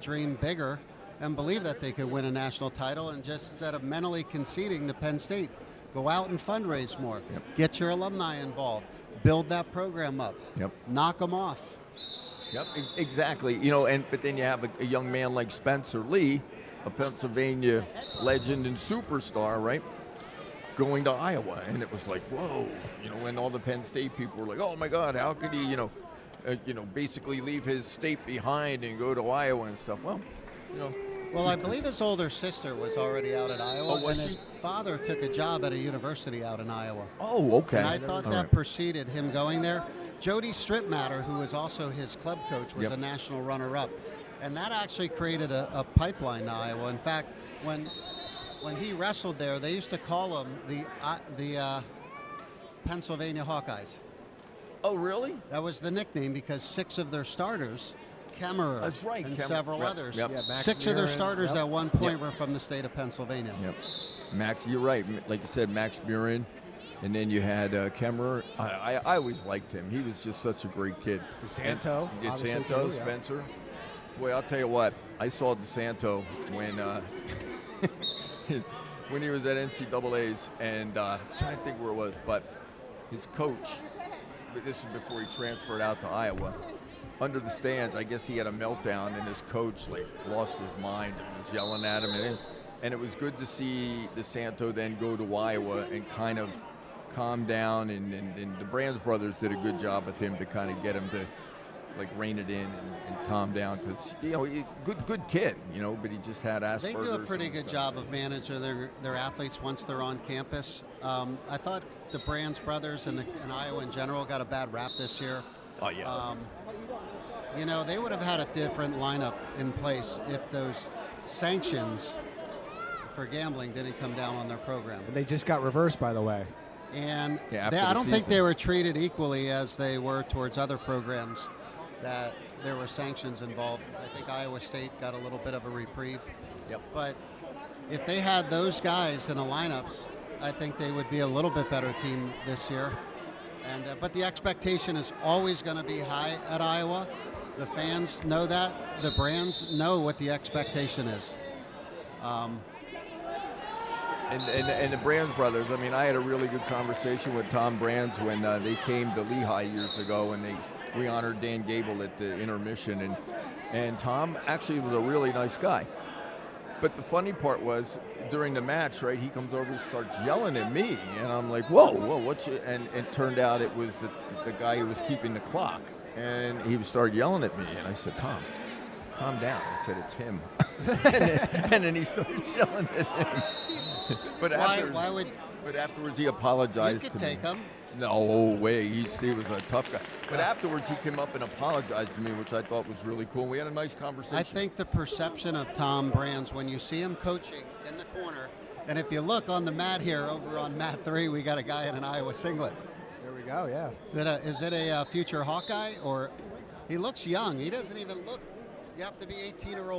dream bigger and believe that they could win a national title, and just instead of mentally conceding to Penn State, go out and fundraise more. Yep. Get your alumni involved. Build that program up. Yep. Knock them off. Yep, exactly. But then you have a young man like Spencer Lee, a Pennsylvania legend and superstar, right? Going to Iowa, and it was like, whoa, and all the Penn State people were like, oh my God, how could he, basically leave his state behind and go to Iowa and stuff? Well, I believe his older sister was already out at Iowa, was and his she? father took a job at a university out in Iowa. Oh, okay. And I thought All that right. preceded him going there. Jody Stripmatter, who was also his club coach, was Yep. a national runner-up. And that actually created a pipeline to Iowa. In fact, when he wrestled there, they used to call him the Pennsylvania Hawkeyes. Oh, really? That was the nickname because 6 of their starters, Kemmerer That's right, and Kemmerer, several yep, others, yep. Yeah, Max 6 of their Murin, starters yep. at one point Yep. were from the state of Pennsylvania. Yep. Max, you're right. Like you said, Max Murin, and then you had Kemmerer. I always liked him. He was just such a great kid. DeSanto, And obviously, DeSanto, too, yeah. Spencer. Boy, I'll tell you what. I saw DeSanto when when he was at NCAA's, and I'm trying to think where it was, but his coach. This is before he transferred out to Iowa. Under the stands, I guess he had a meltdown, and his coach lost his mind and was yelling at him. And it was good to see DeSanto then go to Iowa and kind of calm down. And the Brands brothers did a good job with him to kind of get him to rein it in and calm down, because good kid, but he just had Asperger's. They do a pretty and good stuff. job of managing their athletes once they're on campus. I thought the Brands brothers and Iowa in general got a bad rap this year. Oh yeah. They would have had a different lineup in place if those sanctions for gambling didn't come down on their program. And they just got reversed, by the way. And Yeah, after I the don't think season. they were treated equally as they were towards other programs that there were sanctions involved. I think Iowa State got a little bit of a reprieve. Yep. But if they had those guys in the lineups, I think they would be a little bit better team this year. And but the expectation is always going to be high at Iowa. The fans know that. The Brands know what the expectation is. And the Brands brothers, I mean, I had a really good conversation with Tom Brands when they came to Lehigh years ago, and we honored Dan Gable at the intermission, and Tom actually was a really nice guy. But the funny part was, during the match, right, he comes over and starts yelling at me, and I'm like, whoa, what's you? And it turned out it was the guy who was keeping the clock, and he started yelling at me, and I said, Tom, calm down. I said, it's him. and then he started yelling at him. But afterwards he apologized You to could me. take them. No way, he was a tough guy. But afterwards he came up and apologized to me, which I thought was really cool. We had a nice conversation. I think the perception of Tom Brands, when you see him coaching in the corner, and if you look on the mat here, over on mat 3, we got a guy in an Iowa singlet. There we go, yeah. Is it a future Hawkeye, or he looks young? He doesn't even look. You have to be 18 or older.